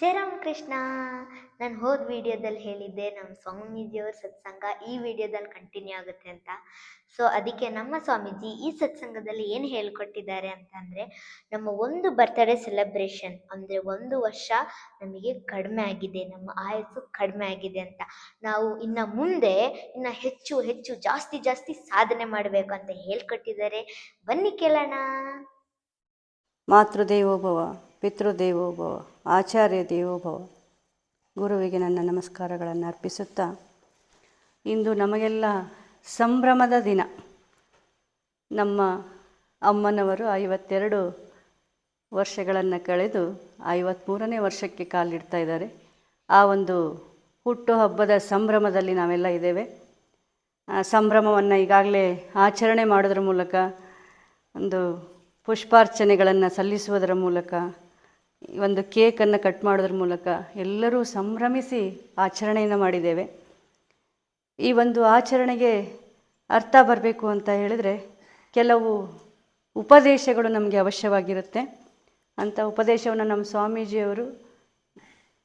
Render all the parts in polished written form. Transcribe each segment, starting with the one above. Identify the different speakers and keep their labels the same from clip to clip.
Speaker 1: ಜೈ ರಾಮಕೃಷ್ಣ. ನಾನು ಹೋದ ವಿಡಿಯೋದಲ್ಲಿ ಹೇಳಿದ್ದೆ ನಮ್ಮ ಸ್ವಾಮೀಜಿಯವ್ರ ಸತ್ಸಂಗ ಈ ವಿಡಿಯೋದಲ್ಲಿ ಕಂಟಿನ್ಯೂ ಆಗುತ್ತೆ ಅಂತ. ಸೊ ಅದಕ್ಕೆ ನಮ್ಮ ಸ್ವಾಮೀಜಿ ಈ ಸತ್ಸಂಗದಲ್ಲಿ ಏನು ಹೇಳ್ಕೊಟ್ಟಿದ್ದಾರೆ ಅಂತಂದರೆ, ನಮ್ಮ ಒಂದು ಬರ್ತ್ಡೇ ಸೆಲೆಬ್ರೇಷನ್ ಅಂದರೆ 1 ವರ್ಷ ನಮಗೆ ಕಡಿಮೆ ಆಗಿದೆ, ನಮ್ಮ ಆಯಸ್ಸು ಕಡಿಮೆ ಆಗಿದೆ ಅಂತ. ನಾವು ಇನ್ನು ಮುಂದೆ ಇನ್ನು ಹೆಚ್ಚು ಹೆಚ್ಚು ಜಾಸ್ತಿ ಜಾಸ್ತಿ ಸಾಧನೆ ಮಾಡಬೇಕು ಅಂತ ಹೇಳ್ಕೊಟ್ಟಿದ್ದಾರೆ. ಬನ್ನಿ ಕೇಳೋಣ.
Speaker 2: ಮಾತೃದೇವೋಭವ, ಪಿತೃದೇವೋಭವ, ಆಚಾರ್ಯ ದೇವೋಭವ. ಗುರುವಿಗೆ ನನ್ನ ನಮಸ್ಕಾರಗಳನ್ನು ಅರ್ಪಿಸುತ್ತಾ, ಇಂದು ನಮಗೆಲ್ಲ ಸಂಭ್ರಮದ ದಿನ. ನಮ್ಮ ಅಮ್ಮನವರು 52 ವರ್ಷಗಳನ್ನು ಕಳೆದು 53ನೇ ವರ್ಷಕ್ಕೆ ಕಾಲಿಡ್ತಾ ಇದ್ದಾರೆ. ಆ ಒಂದು ಹುಟ್ಟುಹಬ್ಬದ ಸಂಭ್ರಮದಲ್ಲಿ ನಾವೆಲ್ಲ ಇದ್ದೇವೆ. ಸಂಭ್ರಮವನ್ನು ಈಗಾಗಲೇ ಆಚರಣೆ ಮಾಡೋದ್ರ ಮೂಲಕ, ಒಂದು ಪುಷ್ಪಾರ್ಚನೆಗಳನ್ನು ಸಲ್ಲಿಸುವುದರ ಮೂಲಕ, ಒಂದು ಕೇಕನ್ನು ಕಟ್ ಮಾಡೋದ್ರ ಮೂಲಕ ಎಲ್ಲರೂ ಸಂಭ್ರಮಿಸಿ ಆಚರಣೆಯನ್ನು ಮಾಡಿದ್ದೇವೆ. ಈ ಒಂದು ಆಚರಣೆಗೆ ಅರ್ಥ ಬರಬೇಕು ಅಂತ ಹೇಳಿದರೆ ಕೆಲವು ಉಪದೇಶಗಳು ನಮಗೆ ಅವಶ್ಯವಾಗಿರುತ್ತೆ. ಅಂಥ ಉಪದೇಶವನ್ನು ನಮ್ಮ ಸ್ವಾಮೀಜಿಯವರು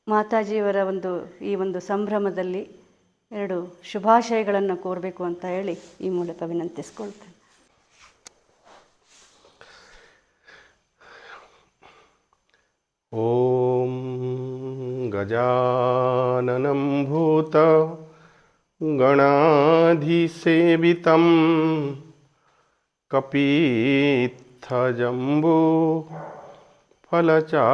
Speaker 2: ಮಾತಾಜಿಯವರ ಈ ಒಂದು ಸಂಭ್ರಮದಲ್ಲಿ 2 ಶುಭಾಶಯಗಳನ್ನು ಕೋರಬೇಕು ಅಂತ ಹೇಳಿ ಈ ಮೂಲಕ ವಿನಂತಿಸ್ಕೊಳ್ತೇನೆ.
Speaker 3: ಓಂ ಗಜಾನನಂ ಭೂತ ಗಣಾಧಿಸೇವಿತಂ ಕಪೀತ್ಥಜಂಬೂ ಫಲಚಾರುಭಕ್ಷಣಂ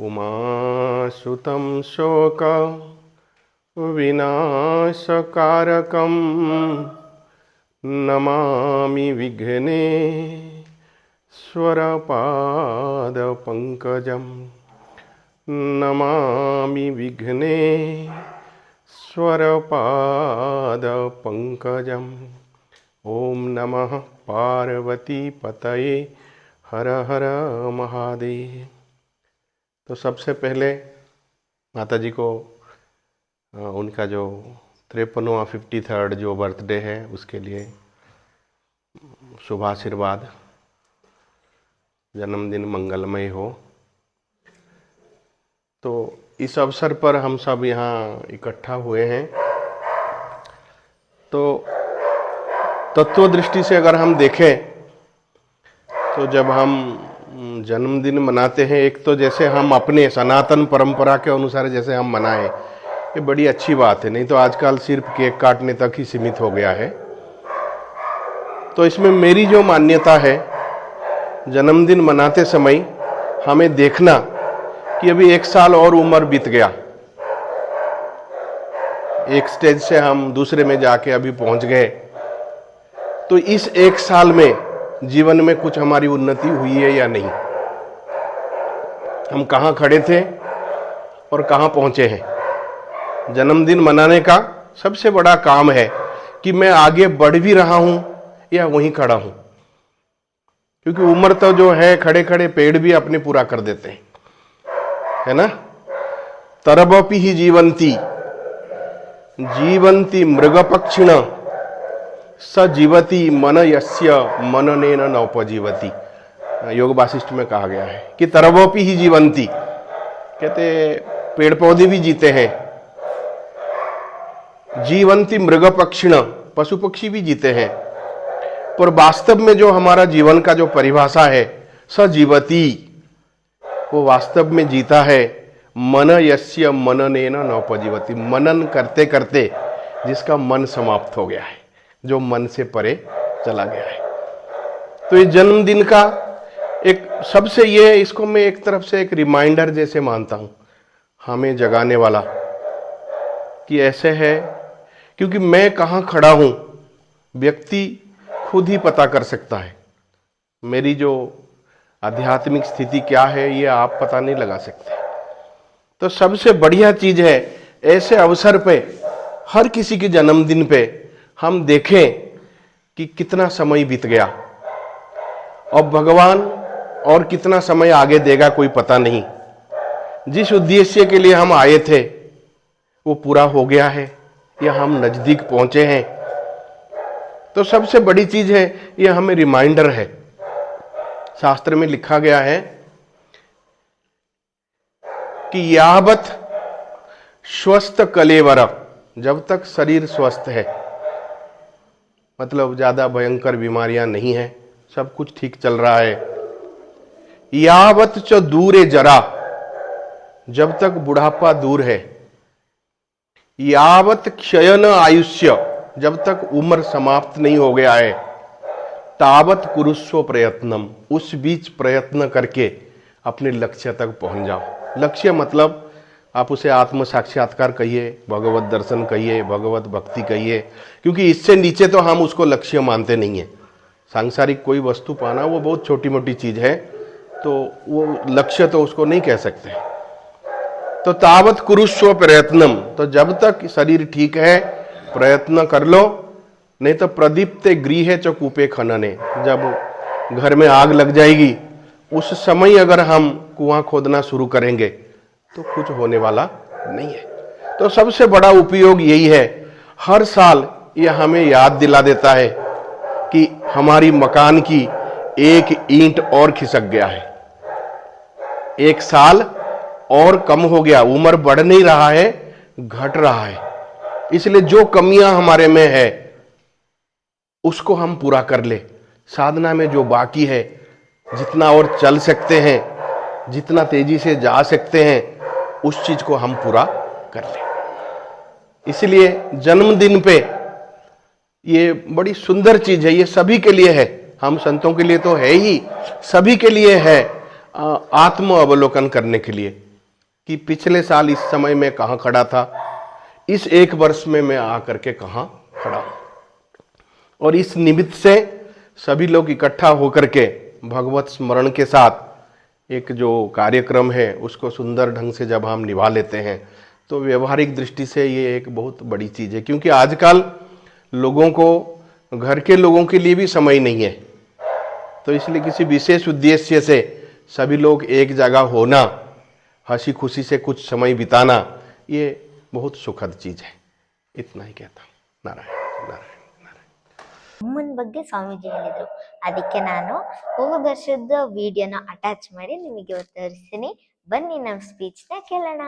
Speaker 3: ಉಮಾಸುತಂ ಶೋಕ ವಿನಾಶಕಾರಕಂ ನಮಾಮಿ ವಿಘ್ನೇ ಸ್ವರಪಾದಪಂಕಜಂ ನಮಾಮಿ ವಿಘ್ನೇ ಸ್ವರಪಾದಪಂಕಜಂ. ಓಂ ನಮಃ पार्वती पतये हर हर महादेव. तो सबसे पहले माता जी को उनका जो 53वां 53rd जो बर्थडे है उसके लिए शुभाशीर्वाद, जन्मदिन मंगलमय हो. तो इस अवसर पर हम सब यहाँ इकट्ठा हुए हैं. तो तत्व दृष्टि से अगर हम देखें तो जब हम जन्मदिन मनाते हैं, एक तो जैसे हम अपने सनातन परंपरा के अनुसार जैसे हम मनाएं, ये बड़ी अच्छी बात है. नहीं तो आजकल सिर्फ केक काटने तक ही सीमित हो गया है. तो इसमें मेरी जो मान्यता है, जन्मदिन मनाते समय हमें देखना कि अभी 1 साल और उम्र बीत गया, एक स्टेज से हम दूसरे में जाके अभी पहुंच गए. तो इस 1 साल में जीवन में कुछ हमारी उन्नति हुई है या नहीं, हम कहाँ खड़े थे और कहाँ पहुँचे हैं. जन्मदिन मनाने का सबसे बड़ा काम है कि मैं आगे बढ़ भी रहा हूँ या वहीं खड़ा हूँ. क्योंकि उम्र तो जो है खड़े खड़े पेड़ भी अपने पूरा कर देते हैं, है ना. तरबपि ही जीवंती जीवंती मृगपक्षिण सजीवती मन यस्य मननेन नौपजीवती. योग वासिष्ठ में कहा गया है कि तरबोपि ही जीवंती, कहते पेड़ पौधे भी जीते हैं. जीवंती मृग पक्षिण, पशु पक्षी भी जीते हैं. पर वास्तव में जो हमारा जीवन का जो परिभाषा है सजीवती, वो वास्तव में जीता है मन यस्य मननेन नौपजीवती. मनन करते करते जिसका मन समाप्त हो गया है, जो मन से परे चला गया है. तो ये जन्मदिन का एक सबसे ये, इसको मैं एक तरफ से एक रिमाइंडर जैसे मानता हूँ, हमें जगाने वाला कि ऐसे है. क्योंकि मैं कहाँ खड़ा हूँ व्यक्ति खुद ही पता कर सकता है. मेरी जो आध्यात्मिक स्थिति क्या है ये आप पता नहीं लगा सकते. तो सबसे बढ़िया चीज है ऐसे अवसर पे, हर किसी के जन्मदिन पे हम देखें कि कितना समय बीत गया और भगवान और कितना समय आगे देगा कोई पता नहीं. जिस उद्देश्य के लिए हम आए थे वो पूरा हो गया है या हम नजदीक पहुंचे हैं. तो सबसे बड़ी चीज है ये हमें रिमाइंडर है. शास्त्र में लिखा गया है कि यावत स्वस्थ कलेवर, जब तक शरीर स्वस्थ है, मतलब ज्यादा भयंकर बीमारियां नहीं है, सब कुछ ठीक चल रहा है। यावत च दूरे जरा, जब तक बुढ़ापा दूर है। यावत क्षयन आयुष्य, जब तक उम्र समाप्त नहीं हो गया है। तावत कुरुस्व प्रयत्नम, उस बीच प्रयत्न करके अपने लक्ष्य तक पहुंच जाओ। लक्ष्य मतलब आप उसे आत्म साक्षात्कार कहिए, भगवत दर्शन कहिए, भगवत भक्ति कहिए, क्योंकि इससे नीचे तो हम उसको लक्ष्य मानते नहीं है। सांसारिक कोई वस्तु पाना वो बहुत छोटी मोटी चीज है, तो वो लक्ष्य तो उसको नहीं कह सकते। तो तावत कुरुस्व प्रयत्नम, तो जब तक शरीर ठीक है प्रयत्न कर लो, नहीं तो प्रदीप्ते गृहे च कूपे खनने, जब घर में आग लग जाएगी उस समय अगर हम कुआं खोदना शुरू करेंगे तो कुछ होने वाला नहीं है। तो सबसे बड़ा उपयोग यही है, हर साल यह हमें याद दिला देता है कि हमारी मकान की एक ईंट और खिसक गया है, एक साल और कम हो गया, उम्र बढ़ नहीं रहा है, घट रहा है। इसलिए जो कमियां हमारे में है उसको हम पूरा कर ले। साधना में जो बाकी है, जितना और चल सकते हैं, जितना तेजी से जा सकते हैं, उस चीज को हम पूरा कर ले। इसलिए जन्मदिन पे ये बड़ी सुंदर चीज है, ये सभी के लिए है, हम संतों के लिए तो है ही, सभी के लिए है, आत्म अवलोकन करने के लिए कि पिछले साल इस समय में कहां खड़ा था, इस एक वर्ष में मैं आकर के कहां खड़ा हूं। और इस निमित्त से सभी लोग इकट्ठा होकर के भगवत स्मरण के साथ एक जो कार्यक्रम है उसको सुंदर ढंग से जब हम निभा लेते हैं तो व्यवहारिक दृष्टि से ये एक बहुत बड़ी चीज है। क्योंकि आजकल लोगों को घर के लोगों के लिए भी समय नहीं है, तो इसलिए किसी विशेष उद्देश्य से सभी लोग एक जगह होना, हंसी खुशी से कुछ समय बिताना, ये बहुत सुखद चीज है। इतना ही कहता हूँ। नारायण नारायण।
Speaker 1: ಅಮ್ಮನ ಬಗ್ಗೆ ಸ್ವಾಮೀಜಿ ಹೇಳಿದ್ರು, ಅದಕ್ಕೆ ನಾನು ಹೋದ ವರ್ಷದ ವಿಡಿಯೋನ ಅಟ್ಯಾಚ್ ಮಾಡಿ ನಿಮಗೆ ಇವತ್ತು ತೋರಿಸ್ತೀನಿ. ಬನ್ನಿ ನಮ್ಮ ಸ್ಪೀಚ್ನ ಕೇಳೋಣ.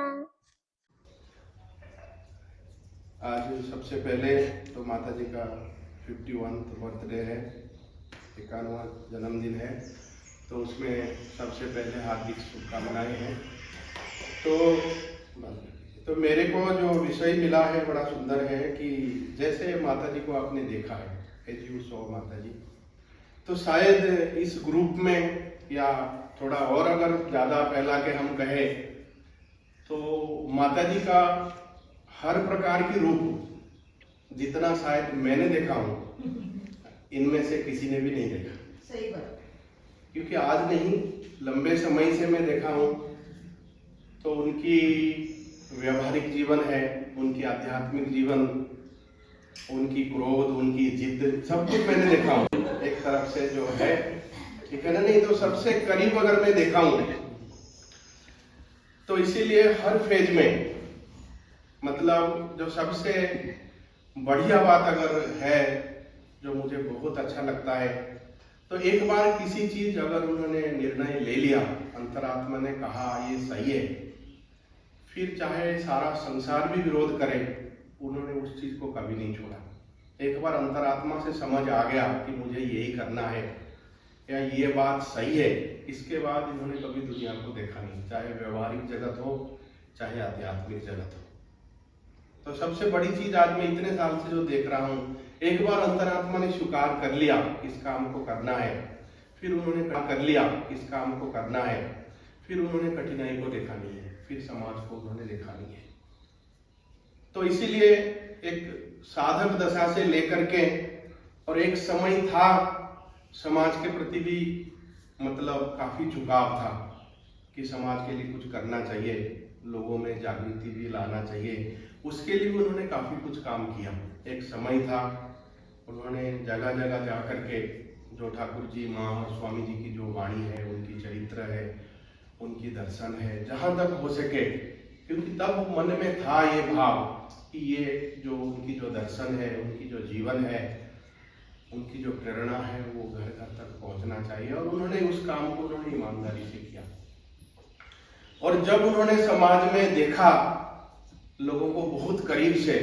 Speaker 3: आज सबसे पहले तो माता जी का 51वां बर्थडे है, 51वां जन्मदिन है, तो उसमें सबसे पहले हार्दिक शुभकामनाएं हैं। तो मेरे को जो विषय मिला है बड़ा सुंदर है कि जैसे माता जी को आपने देखा है, एज यू सॉ माता जी, तो शायद इस ग्रुप में या थोड़ा और अगर ज्यादा फैला के हम कहें तो माता जी का हर प्रकार की रूप जितना शायद मैंने देखा हूं, इनमें से किसी ने भी नहीं देखा।
Speaker 4: सही बात।
Speaker 3: क्योंकि आज नहीं, लंबे समय से मैं देखा हूं, तो उनकी व्यवहारिक जीवन है, उनकी आध्यात्मिक जीवन, उनकी क्रोध, उनकी जिद, सब कुछ मैंने देखा हूं एक तरफ से जो है, ठीक है ना। नहीं तो सबसे करीब अगर मैं देखा हूं, तो इसीलिए हर फेज में मतलब जो सबसे बढ़िया बात अगर है, जो मुझे बहुत अच्छा लगता है, तो एक बार किसी चीज अगर उन्होंने निर्णय ले लिया, अंतरात्मा ने कहा ये सही है, फिर चाहे सारा संसार भी विरोध करे, उन्होंने उस चीज को कभी नहीं छोड़ा। एक बार अंतरात्मा से समझ आ गया कि मुझे यही करना है या ये बात सही है, इसके बाद इन्होंने कभी दुनिया को देखा नहीं, चाहे व्यवहारिक जगत हो चाहे आध्यात्मिक जगत हो। तो सबसे बड़ी चीज आज मैं इतने साल से जो देख रहा हूं, एक बार अंतरात्मा ने स्वीकार कर लिया इस काम को करना है, फिर उन्होंने कर लिया इस काम को करना है, फिर उन्होंने कठिनाई को देखा नहीं है, फिर समाज को उन्होंने देखा नहीं है। तो इसीलिए एक साधक दशा से लेकर के, और एक समय था समाज के प्रति भी मतलब काफी झुकाव था कि समाज के लिए कुछ करना चाहिए, लोगों में जागृति भी लाना चाहिए, उसके लिए भी उन्होंने काफी कुछ काम किया। एक समय था उन्होंने जगह जगह जा करके जो ठाकुर जी, माँ और स्वामी जी की जो वाणी है, उनकी चरित्र है, उनकी दर्शन है, जहां तक हो सके, क्योंकि तब मन में था ये भाव कि ये जो उनकी जो दर्शन है, उनकी जो जीवन है, उनकी जो प्रेरणा है, वो घर घर तक पहुंचना चाहिए, और उन्होंने उस काम को उन्होंने ईमानदारी से किया। और जब उन्होंने समाज में देखा लोगों को बहुत करीब से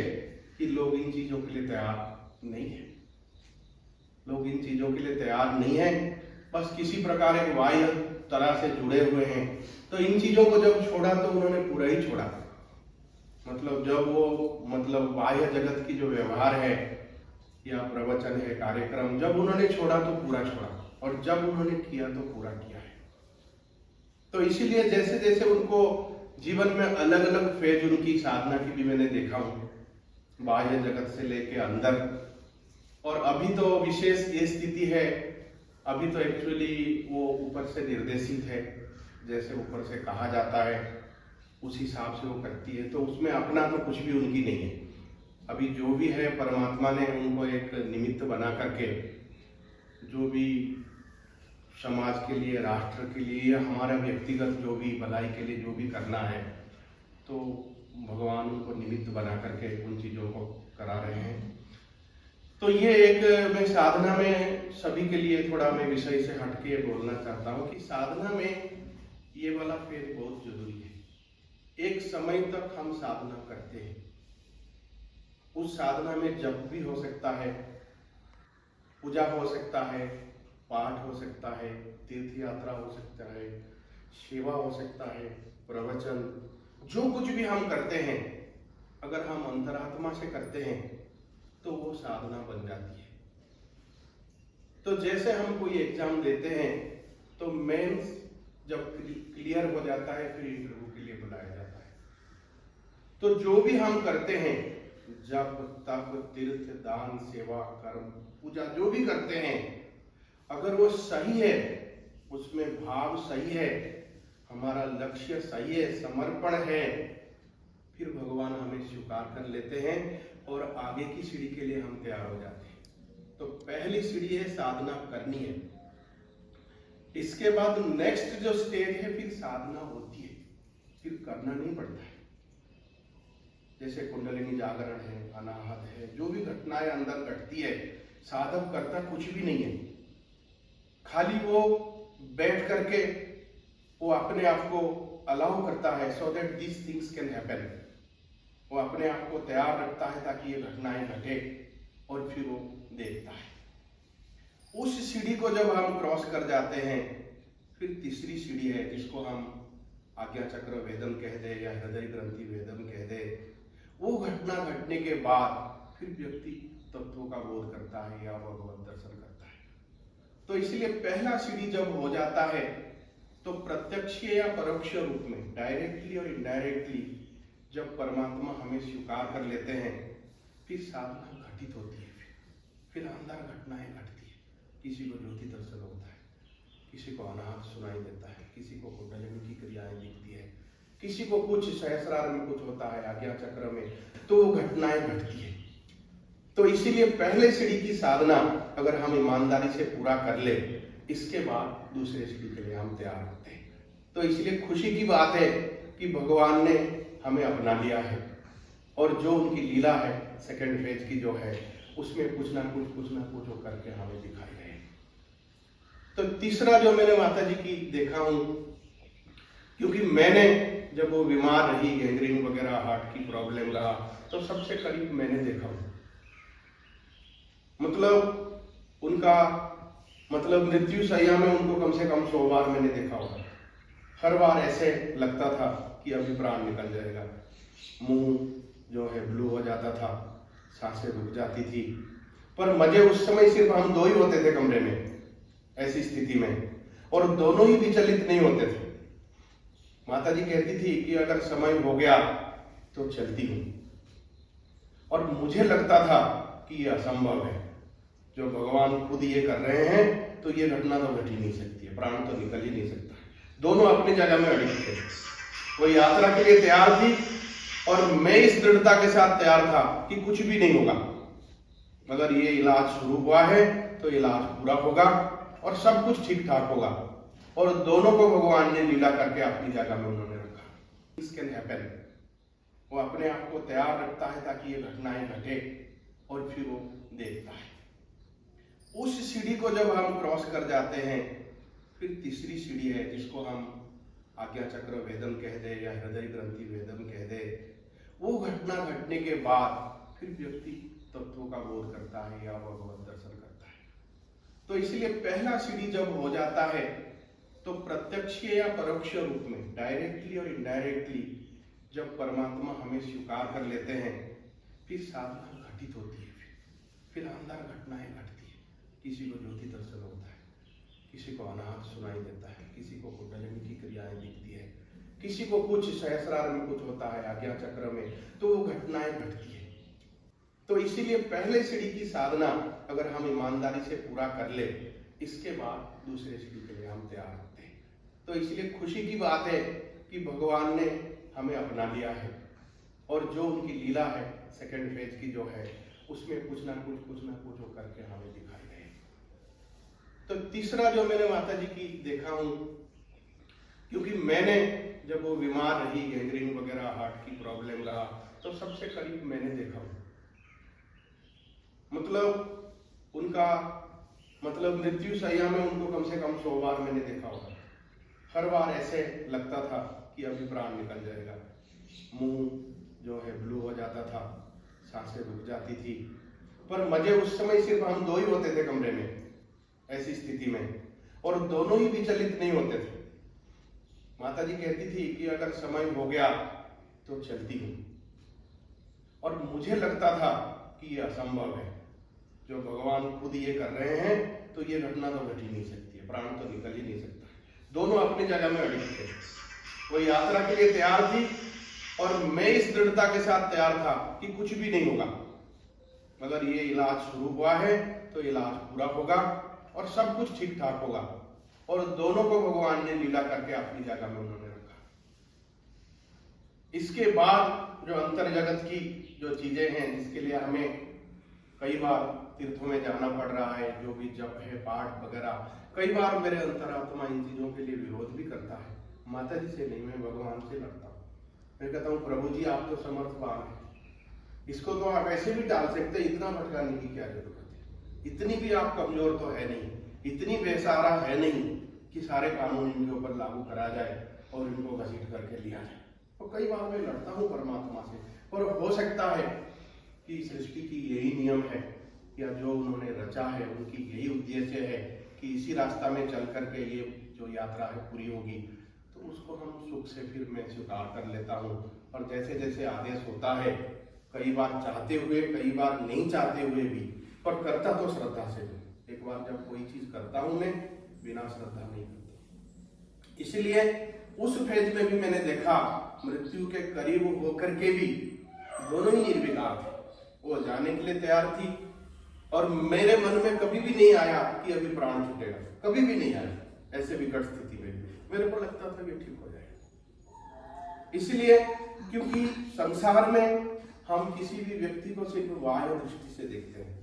Speaker 3: कि लोग इन चीजों के लिए तैयार नहीं है, लोग इन चीजों के लिए तैयार नहीं है, बस किसी प्रकार एक बाह्य तरह से जुड़े हुए हैं, तो इन चीजों को जब छोड़ा तो उन्होंने पूरा ही छोड़ा। मतलब जब वो बाह्य जगत की जो व्यवहार है या प्रवचन है, कार्यक्रम, जब उन्होंने छोड़ा तो पूरा छोड़ा, और जब उन्होंने किया तो पूरा किया है। तो इसीलिए जैसे जैसे उनको जीवन में अलग अलग फेज उनकी साधना की भी मैंने देखा हूँ, बाह्य जगत से लेके अंदर, और अभी तो विशेष ये स्थिति है, अभी तो एक्चुअली वो ऊपर से निर्देशित है, जैसे ऊपर से कहा जाता है उस हिसाब से वो करती है, तो उसमें अपना तो कुछ भी उनकी नहीं है। अभी जो भी है परमात्मा ने उनको एक निमित्त बना करके जो भी समाज के लिए, राष्ट्र के लिए, या हमारा व्यक्तिगत जो भी भलाई के लिए जो भी करना है, तो भगवान उनको निमित्त बना करके उन चीज़ों को करा रहे हैं। तो ये एक मैं साधना में सभी के लिए थोड़ा मैं विषय से हटके बोलना चाहता हूँ कि साधना में ये वाला फेज बहुत जरूरी है। एक समय तक हम साधना करते हैं, उस साधना में जप भी हो सकता है, पूजा हो सकता है, पाठ हो सकता है, तीर्थ यात्रा हो सकता है, सेवा हो सकता है, प्रवचन, जो कुछ भी हम करते हैं, अगर हम अंतरात्मा से करते हैं तो वो साधना बन जाती है। तो जैसे हम कोई एग्जाम देते हैं तो मेंस जब क्लियर हो जाता है फिर इंटरव्यू के लिए बुलाया जाता है। तो जो भी हम करते हैं, जप, तप, तीर्थ, दान, सेवा, कर्म, पूजा, जो भी करते हैं, अगर वो सही है, उसमें भाव सही है, हमारा लक्ष्य सही है, समर्पण है, फिर भगवान हमें स्वीकार कर लेते हैं और आगे की सीढ़ी के लिए हम तैयार हो जाते हैं। तो पहली सीढ़ी है साधना करनी है। इसके बाद नेक्स्ट जो स्टेज है फिर साधना होती है, फिर करना नहीं पड़ता है। जैसे कुंडलिनी जागरण है, अनाहत है, जो भी घटनाएं अंदर घटती है, साधक करता कुछ भी नहीं है, खाली वो बैठ करके वो अपने आप को अलाउ करता है, so that these things can happen. वो अपने आप को तैयार रखता है ताकि ये घटनाएं घटे, और फिर वो देखता है। उस सीढ़ी को जब हम क्रॉस कर जाते हैं, फिर तीसरी सीढ़ी है जिसको हम आज्ञा चक्र वेदम कह दे या हृदय ग्रंथि वेदम कह दे। वो घटना घटने के बाद फिर व्यक्ति तत्वों का बोध करता है या भगवत दर्शन करता है। तो इसलिए पहला सीढ़ी जब हो जाता है तो प्रत्यक्ष या परोक्ष रूप में, डायरेक्टली और इनडायरेक्टली, जब परमात्मा हमें स्वीकार कर लेते हैं, फिर साधना घटित होती है। फिर अंदर घटनाएं घटती है। किसी को ज्योति दर्शन होता है, किसी को अनाहत सुनाई देता है, किसी को कुंडलिनी की क्रियाएं दिखती है, किसी को कुछ सहस्रार में कुछ होता है, आज्ञा चक्र में, तो वो घटनाएं घटती है। तो इसीलिए पहले सीढ़ी की साधना अगर हम ईमानदारी से पूरा कर ले, इसके बाद दूसरे सीढ़ी के लिए हम तैयार होते हैं। तो इसलिए खुशी की बात है कि भगवान ने हमें अपना लिया है, और जो उनकी लीला है सेकंड फेज की जो है, उसमें कुछ ना कुछ वो करके हमें दिखाई रहे। तो तीसरा जो मैंने माता जी की देखा हूं, क्योंकि मैंने जब वो बीमार रही, गैंग्रीन वगैरह हार्ट की प्रॉब्लम रहा, तो सबसे करीब मैंने देखा हूं। मतलब मृत्यु शैया में उनको कम से कम 100 बार मैंने देखा होगा। हर बार ऐसे लगता था कि अभी प्राण निकल जाएगा, मुंह जो है ब्लू हो जाता था, सांसें रुक जाती थी। पर मजे उस समय सिर्फ हम दो ही होते थे कमरे में ऐसी स्थिति में, और दोनों ही विचलित नहीं होते थे। माता जी कहती थी कि अगर समय हो गया तो चलती हूं, और मुझे लगता था कि यह असंभव है, जो भगवान खुद ये कर रहे हैं तो ये घटना तो घट ही नहीं सकती है, प्राण तो निकल ही नहीं सकता। दोनों अपनी जगह में अड़िग थे। वो यात्रा के लिए तैयार थी और मैं इस दृढ़ता के साथ तैयार था कि कुछ भी नहीं होगा, अगर ये इलाज शुरू हुआ है तो इलाज पूरा होगा और सब कुछ ठीक ठाक होगा। और दोनों को भगवान ने लीला करके अपनी जगह में उन्होंने रखा। This can happen. वो अपने आप को तैयार रखता है ताकि ये घटनाएं घटे, और फिर वो देखता है। उस सीढ़ी को जब हम क्रॉस कर जाते हैं, फिर तीसरी सीढ़ी है जिसको हम आज्ञा चक्र वेदन कह दे या हृदय ग्रंथि वेदन कह दे, वो घटना घटने के बाद फिर व्यक्ति तत्वों का बोध करता है या भगवत दर्शन करता है। तो इसलिए पहला सीढ़ी जब हो जाता है तो प्रत्यक्ष या परोक्ष रूप में, डायरेक्टली और इनडायरेक्टली जब परमात्मा हमें स्वीकार कर लेते हैं, फिर साधना घटित होती है। फिर अंदर घटनाएं घटती है। किसी को ज्योति दर्शन होता है, किसी को अनाहत सुनाई देता है, किसी को कुंडलिनी की क्रियाएं दिखती है, किसी को कुछ सहस्रार में कुछ होता है, आज्ञा चक्र में, तो वो घटनाएं घटती है। तो इसीलिए पहले सीढ़ी की साधना अगर हम ईमानदारी से पूरा कर ले, इसके बाद दूसरे सीढ़ी के लिए हम तैयार होते हैं। तो इसलिए खुशी की बात है कि भगवान ने हमें अपना लिया है और जो उनकी लीला है सेकंड फेज की जो है, उसमें कुछ ना कुछ हो करके हमें दिखाई गए। तो तीसरा जो मैंने माता जी की देखा हूं, क्योंकि मैंने जब वो बीमार रही, गैंग्रीन वगैरह हार्ट की प्रॉब्लम रहा, तो सबसे करीब मैंने देखा हूं। मतलब उनका मृत्यु शैया में उनको कम से कम 100 बार मैंने देखा होगा। हर बार ऐसे लगता था कि अभी प्राण निकल जाएगा, मुंह जो है ब्लू हो जाता था, सांसें रुक जाती थी। पर मजे उस समय सिर्फ हम 2 ही होते थे कमरे में ऐसी स्थिति में, और दोनों ही विचलित नहीं होते थे। माता जी कहती थी कि अगर समय हो गया तो चलती हूं, और मुझे लगता था कि ये असंभव है। जो भगवान खुद ये कर रहे हैं तो ये घटना तो घट ही नहीं सकती है, प्राण तो निकल ही नहीं सकता। दोनों अपनी जगह में अड़िग थे। वो यात्रा के लिए तैयार थी और मैं इस दृढ़ता के साथ तैयार था कि कुछ भी नहीं होगा, मगर ये इलाज शुरू हुआ है तो इलाज पूरा होगा और सब कुछ ठीक ठाक होगा। और दोनों को भगवान ने लीला करके अपनी जगह में उन्होंने रखा। इसके बाद जो अंतर जगत की जो चीजें हैं, जिसके लिए हमें कई बार तीर्थों में जाना पड़ रहा है, जो भी जप है, पाठ वगैरह, कई बार मेरे अंतरात्मा इन चीजों के लिए विरोध भी करता है। माता जी से नहीं, मैं भगवान से लड़ता हूँ। मैं कहता हूँ प्रभु जी आप तो समर्थवान हैं, इसको तो आप ऐसे भी डाल सकते, इतना भटकाने की क्या जरूरत है। इतनी भी आप कमजोर तो है नहीं, इतनी बेसहारा है नहीं कि सारे कानून इनके ऊपर लागू करा जाए और इनको घसीट करके लिया जाए। तो कई बार मैं लड़ता हूँ परमात्मा से, पर हो सकता है कि सृष्टि की यही नियम है या जो उन्होंने रचा है उनकी यही उद्देश्य है कि इसी रास्ता में चल करके ये जो यात्रा है पूरी होगी। तो उसको हम सुख से फिर मैं स्वीकार कर लेता हूँ। और जैसे जैसे आदेश होता है, कई बार चाहते हुए, कई बार नहीं चाहते हुए भी, पर करता तो श्रद्धा से हूँ। एक बार जब कोई चीज करता हूँ मैं, बिना श्रद्धा नहीं करता। इसलिए उस फेज में भी मैंने देखा, मृत्यु के करीब होकर के भी दोनों ही निर्विकार थे। वो जाने के लिए तैयार थी और मेरे मन में कभी भी नहीं आया कि अभी प्राण छूटेगा, कभी भी नहीं आया। ऐसे विकट स्थिति में मेरे को लगता था कि ठीक हो जाएगा। इसलिए क्योंकि संसार में हम किसी भी व्यक्ति को सिर्फ बाह्य दृष्टि से देखते हैं।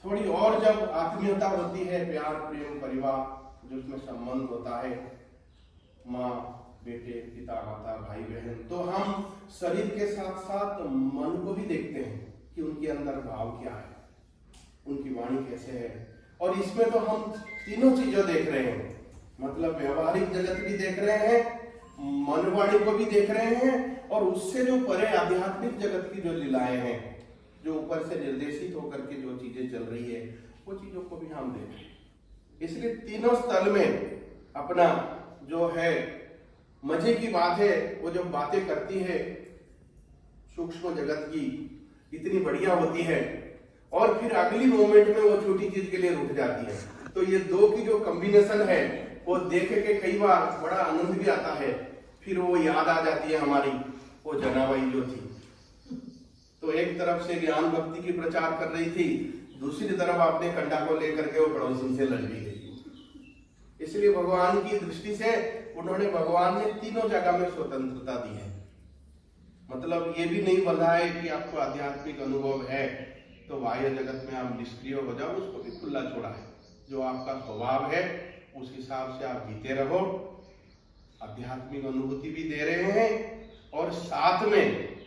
Speaker 3: थोड़ी और जब आत्मीयता होती है, प्यार, प्रेम, परिवार, जो उसमें संबंध होता है, माँ बेटे, पिता माता, भाई बहन, तो हम शरीर के साथ साथ मन को भी देखते हैं कि उनके अंदर भाव क्या है, उनकी वाणी कैसे है। और इसमें तो हम तीनों चीजें देख रहे हैं, मतलब व्यवहारिक जगत भी देख रहे हैं, मन वाणी को भी देख रहे हैं, और उससे जो परे आध्यात्मिक जगत की जो लीलाएं हैं, जो ऊपर से निर्देशित होकर के जो चीजें चल रही है, वो चीजों को भी हम देख रहे हैं। इसलिए तीनों स्थल में अपना जो है मजे की बात है, वो जब बातें करती है सूक्ष्म जगत की, इतनी बढ़िया होती है, और फिर अगली मोमेंट में वो छोटी चीज के लिए रुक जाती है। तो ये दो की जो कॉम्बिनेशन है, वो देख के कई बार बड़ा आनंद भी आता है। फिर वो याद आ जाती है हमारी वो जनाबाई जो थी, तो एक तरफ से ज्ञान भक्ति की प्रचार कर रही थी, दूसरी तरफ अपने कंडा को लेकर के वो पड़ोसी से लड़ भी गई। इसलिए भगवान की दृष्टि से भगवान ने तीनों जगह में स्वतंत्रता दी है। मतलब ये भी नहीं बंधा है कि आपको आध्यात्मिक अनुभव है तो बाह्य जगत में आप निष्क्रिय हो जाओ, उसको भी खुला छोड़ा है। जो आपका स्वभाव है उस हिसाब से आप जीते रहो। आध्यात्मिक अनुभूति भी दे रहे हैं और साथ में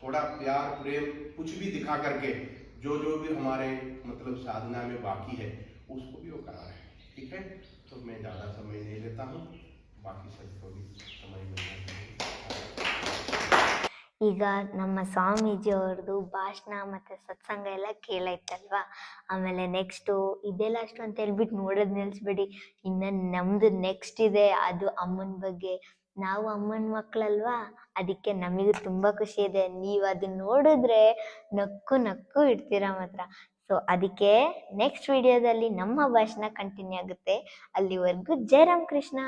Speaker 3: थोड़ा प्यार, प्रेम कुछ भी दिखा करके जो जो भी हमारे मतलब साधना में बाकी है उसको भी वो करा रहे हैं। ठीक है, तो मैं ज्यादा समय नहीं लेता हूँ। बाकी सबको भी समय मिलना चाहिए।
Speaker 1: ಈಗ ನಮ್ಮ ಸ್ವಾಮೀಜಿ ಅವ್ರದ್ದು ಭಾಷಣ ಮತ್ತೆ ಸತ್ಸಂಗ ಎಲ್ಲ ಕೇಳಾಯ್ತಲ್ವಾ, ಆಮೇಲೆ ನೆಕ್ಸ್ಟು ಇದೆಲ್ಲ ಅಷ್ಟು ಅಂತ ಹೇಳ್ಬಿಟ್ಟು ನೋಡೋದು ನಿಲ್ಲಿಸ್ಬೇಡಿ. ಇನ್ನು ನಮ್ದು ನೆಕ್ಸ್ಟ್ ಇದೆ, ಅದು ಅಮ್ಮನ ಬಗ್ಗೆ. ನಾವು ಅಮ್ಮನ ಮಕ್ಕಳಲ್ವಾ, ಅದಕ್ಕೆ ನಮಗೂ ತುಂಬ ಖುಷಿ ಇದೆ. ನೀವು ಅದನ್ನ ನೋಡಿದ್ರೆ ನಕ್ಕು ನಕ್ಕು ಇಡ್ತೀರಾ ಮಾತ್ರ. ಸೊ ಅದಕ್ಕೆ ನೆಕ್ಸ್ಟ್ ವಿಡಿಯೋದಲ್ಲಿ ನಮ್ಮ ಭಾಷಣ ಕಂಟಿನ್ಯೂ ಆಗುತ್ತೆ. ಅಲ್ಲಿವರೆಗೂ ಜೈ ರಾಮ್ ಕೃಷ್ಣ.